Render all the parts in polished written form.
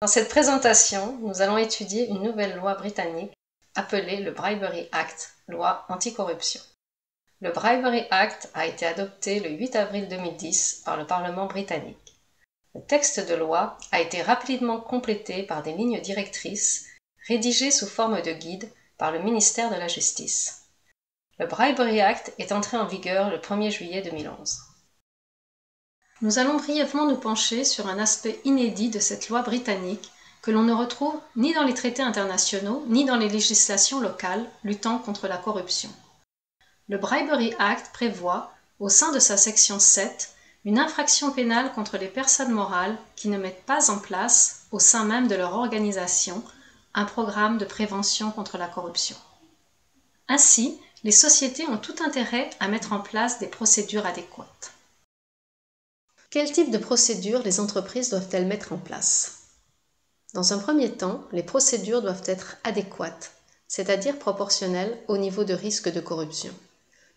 Dans cette présentation, nous allons étudier une nouvelle loi britannique appelée le Bribery Act, loi anticorruption. Le Bribery Act a été adopté le 8 avril 2010 par le Parlement britannique. Le texte de loi a été rapidement complété par des lignes directrices rédigées sous forme de guide par le ministère de la Justice. Le Bribery Act est entré en vigueur le 1er juillet 2011. Nous allons brièvement nous pencher sur un aspect inédit de cette loi britannique que l'on ne retrouve ni dans les traités internationaux ni dans les législations locales luttant contre la corruption. Le Bribery Act prévoit, au sein de sa section 7, une infraction pénale contre les personnes morales qui ne mettent pas en place, au sein même de leur organisation, un programme de prévention contre la corruption. Ainsi, les sociétés ont tout intérêt à mettre en place des procédures adéquates. Quel type de procédures les entreprises doivent-elles mettre en place? Dans un premier temps, les procédures doivent être adéquates, c'est-à-dire proportionnelles au niveau de risque de corruption.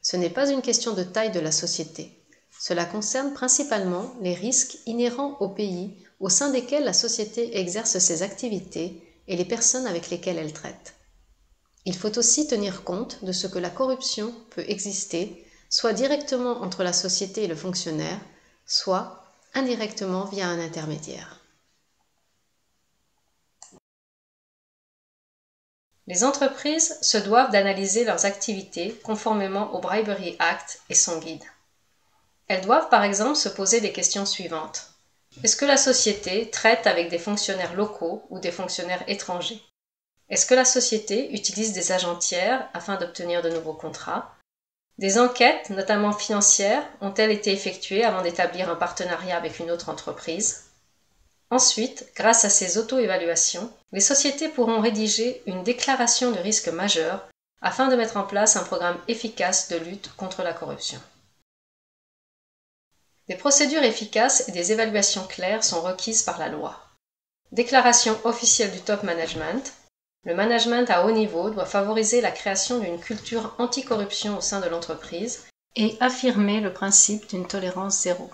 Ce n'est pas une question de taille de la société. Cela concerne principalement les risques inhérents aux pays au sein desquels la société exerce ses activités et les personnes avec lesquelles elle traite. Il faut aussi tenir compte de ce que la corruption peut exister, soit directement entre la société et le fonctionnaire, soit indirectement via un intermédiaire. Les entreprises se doivent d'analyser leurs activités conformément au Bribery Act et son guide. Elles doivent par exemple se poser les questions suivantes. Est-ce que la société traite avec des fonctionnaires locaux ou des fonctionnaires étrangers? Est-ce que la société utilise des agents tiers afin d'obtenir de nouveaux contrats? Des enquêtes, notamment financières, ont-elles été effectuées avant d'établir un partenariat avec une autre entreprise? Ensuite, grâce à ces auto-évaluations, les sociétés pourront rédiger une déclaration de risque majeur afin de mettre en place un programme efficace de lutte contre la corruption. Des procédures efficaces et des évaluations claires sont requises par la loi. Déclaration officielle du top management. Le management à haut niveau doit favoriser la création d'une culture anticorruption au sein de l'entreprise et affirmer le principe d'une tolérance zéro.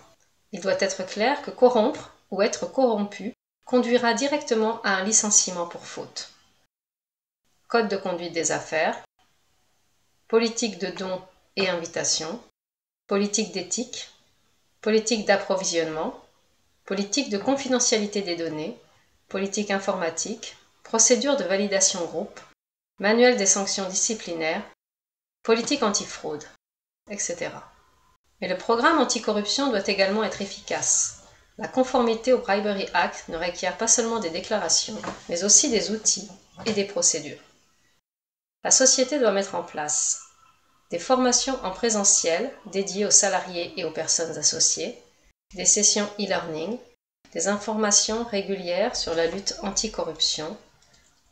Il doit être clair que corrompre ou être corrompu conduira directement à un licenciement pour faute. Code de conduite des affaires, politique de dons et invitation, politique d'éthique, politique d'approvisionnement, politique de confidentialité des données, politique informatique, procédure de validation groupe, manuel des sanctions disciplinaires, politique antifraude, etc. Mais le programme anticorruption doit également être efficace. La conformité au Bribery Act ne requiert pas seulement des déclarations, mais aussi des outils et des procédures. La société doit mettre en place des formations en présentiel dédiées aux salariés et aux personnes associées, des sessions e-learning, des informations régulières sur la lutte anticorruption,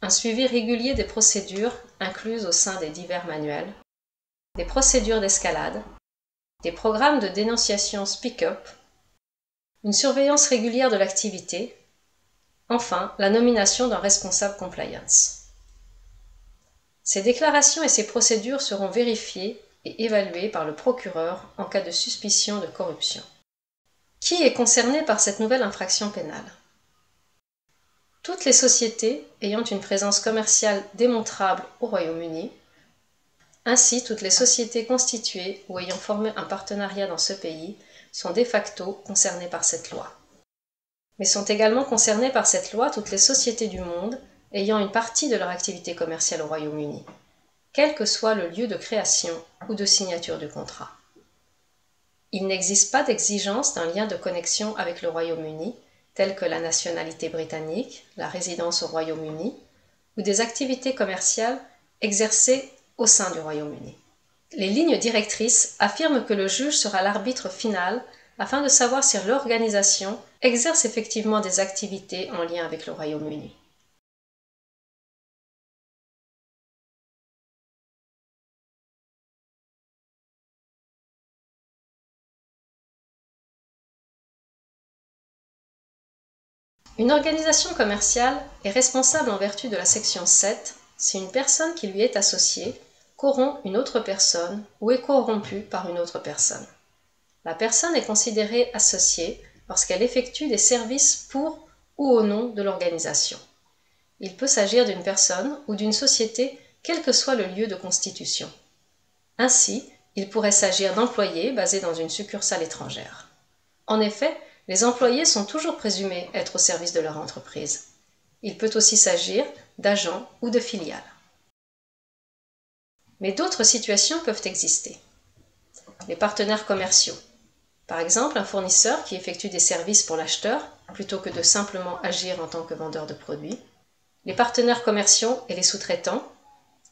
un suivi régulier des procédures incluses au sein des divers manuels, des procédures d'escalade, des programmes de dénonciation speak-up, une surveillance régulière de l'activité, enfin la nomination d'un responsable compliance. Ces déclarations et ces procédures seront vérifiées et évaluées par le procureur en cas de suspicion de corruption. Qui est concerné par cette nouvelle infraction pénale? Toutes les sociétés ayant une présence commerciale démontrable au Royaume-Uni, ainsi toutes les sociétés constituées ou ayant formé un partenariat dans ce pays sont de facto concernées par cette loi. Mais sont également concernées par cette loi toutes les sociétés du monde ayant une partie de leur activité commerciale au Royaume-Uni, quel que soit le lieu de création ou de signature du contrat. Il n'existe pas d'exigence d'un lien de connexion avec le Royaume-Uni, telles que la nationalité britannique, la résidence au Royaume-Uni, ou des activités commerciales exercées au sein du Royaume-Uni. Les lignes directrices affirment que le juge sera l'arbitre final afin de savoir si l'organisation exerce effectivement des activités en lien avec le Royaume-Uni. Une organisation commerciale est responsable en vertu de la section 7 si une personne qui lui est associée corrompt une autre personne ou est corrompue par une autre personne. La personne est considérée associée lorsqu'elle effectue des services pour ou au nom de l'organisation. Il peut s'agir d'une personne ou d'une société, quel que soit le lieu de constitution. Ainsi, il pourrait s'agir d'employés basés dans une succursale étrangère. En effet, les employés sont toujours présumés être au service de leur entreprise. Il peut aussi s'agir d'agents ou de filiales. Mais d'autres situations peuvent exister. Les partenaires commerciaux. Par exemple, un fournisseur qui effectue des services pour l'acheteur plutôt que de simplement agir en tant que vendeur de produits. Les partenaires commerciaux et les sous-traitants.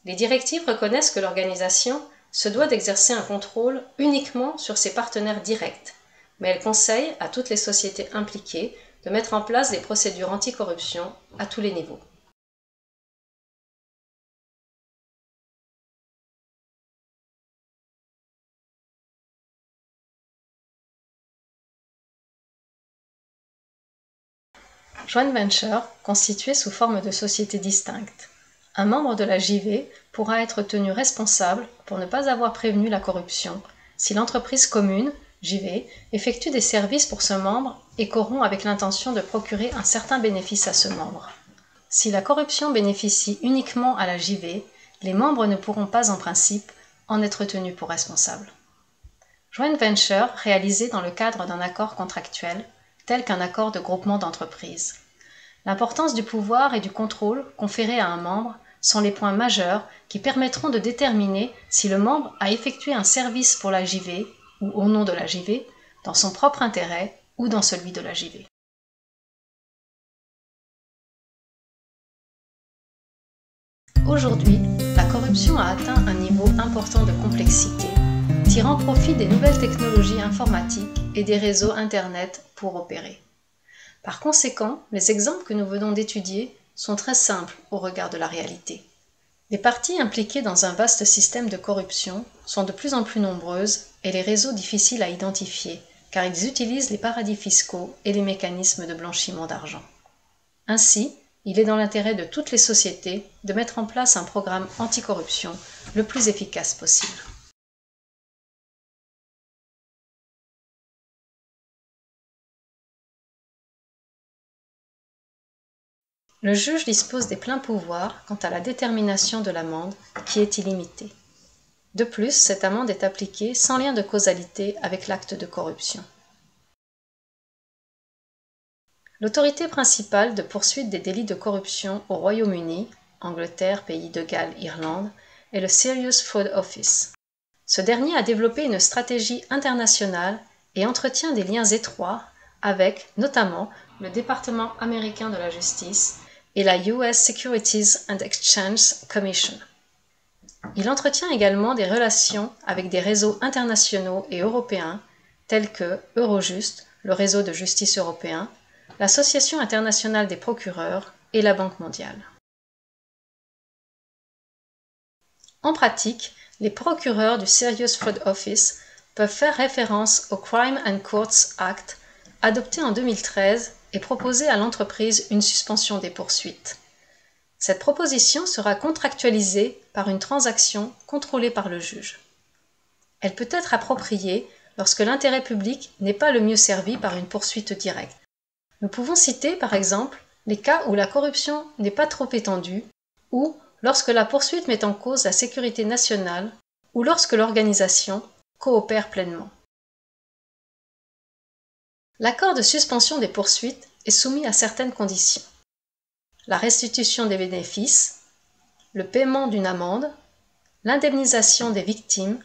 Les directives reconnaissent que l'organisation se doit d'exercer un contrôle uniquement sur ses partenaires directs, mais elles conseillent à toutes les sociétés impliquées de mettre en place des procédures anticorruption à tous les niveaux. Joint venture, constitué sous forme de société distincte. Un membre de la JV pourra être tenu responsable pour ne pas avoir prévenu la corruption si l'entreprise commune, JV, effectue des services pour ce membre et corrompt avec l'intention de procurer un certain bénéfice à ce membre. Si la corruption bénéficie uniquement à la JV, les membres ne pourront pas en principe en être tenus pour responsables. Joint venture réalisé dans le cadre d'un accord contractuel, tel qu'un accord de groupement d'entreprises. L'importance du pouvoir et du contrôle conférés à un membre sont les points majeurs qui permettront de déterminer si le membre a effectué un service pour la JV ou au nom de la JV, dans son propre intérêt ou dans celui de la JV. Aujourd'hui, la corruption a atteint un niveau important de complexité, tirant profit des nouvelles technologies informatiques et des réseaux Internet pour opérer. Par conséquent, les exemples que nous venons d'étudier sont très simples au regard de la réalité. Les parties impliquées dans un vaste système de corruption sont de plus en plus nombreuses et les réseaux difficiles à identifier, car ils utilisent les paradis fiscaux et les mécanismes de blanchiment d'argent. Ainsi, il est dans l'intérêt de toutes les sociétés de mettre en place un programme anticorruption le plus efficace possible. Le juge dispose des pleins pouvoirs quant à la détermination de l'amende, qui est illimitée. De plus, cette amende est appliquée sans lien de causalité avec l'acte de corruption. L'autorité principale de poursuite des délits de corruption au Royaume-Uni, Angleterre, Pays de Galles, Irlande, est le Serious Fraud Office. Ce dernier a développé une stratégie internationale et entretient des liens étroits avec, notamment, le département américain de la justice et la US Securities and Exchange Commission. Il entretient également des relations avec des réseaux internationaux et européens tels que Eurojust, le réseau de justice européen, l'Association internationale des procureurs et la Banque mondiale. En pratique, les procureurs du Serious Fraud Office peuvent faire référence au Crime and Courts Act, adopté en 2013 et proposer à l'entreprise une suspension des poursuites. Cette proposition sera contractualisée par une transaction contrôlée par le juge. Elle peut être appropriée lorsque l'intérêt public n'est pas le mieux servi par une poursuite directe. Nous pouvons citer, par exemple, les cas où la corruption n'est pas trop étendue ou lorsque la poursuite met en cause la sécurité nationale ou lorsque l'organisation coopère pleinement. L'accord de suspension des poursuites est soumis à certaines conditions. La restitution des bénéfices, le paiement d'une amende, l'indemnisation des victimes,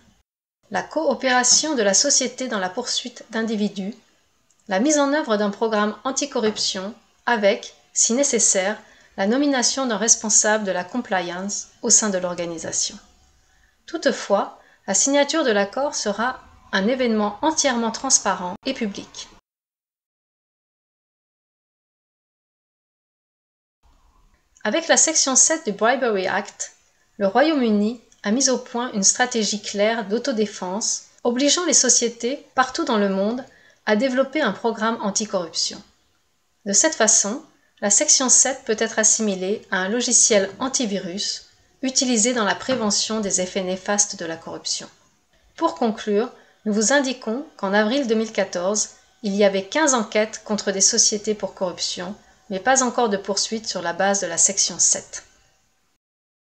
la coopération de la société dans la poursuite d'individus, la mise en œuvre d'un programme anticorruption avec, si nécessaire, la nomination d'un responsable de la compliance au sein de l'organisation. Toutefois, la signature de l'accord sera un événement entièrement transparent et public. Avec la section 7 du Bribery Act, le Royaume-Uni a mis au point une stratégie claire d'autodéfense, obligeant les sociétés partout dans le monde à développer un programme anticorruption. De cette façon, la section 7 peut être assimilée à un logiciel antivirus utilisé dans la prévention des effets néfastes de la corruption. Pour conclure, nous vous indiquons qu'en avril 2014, il y avait 15 enquêtes contre des sociétés pour corruption, mais pas encore de poursuite sur la base de la section 7.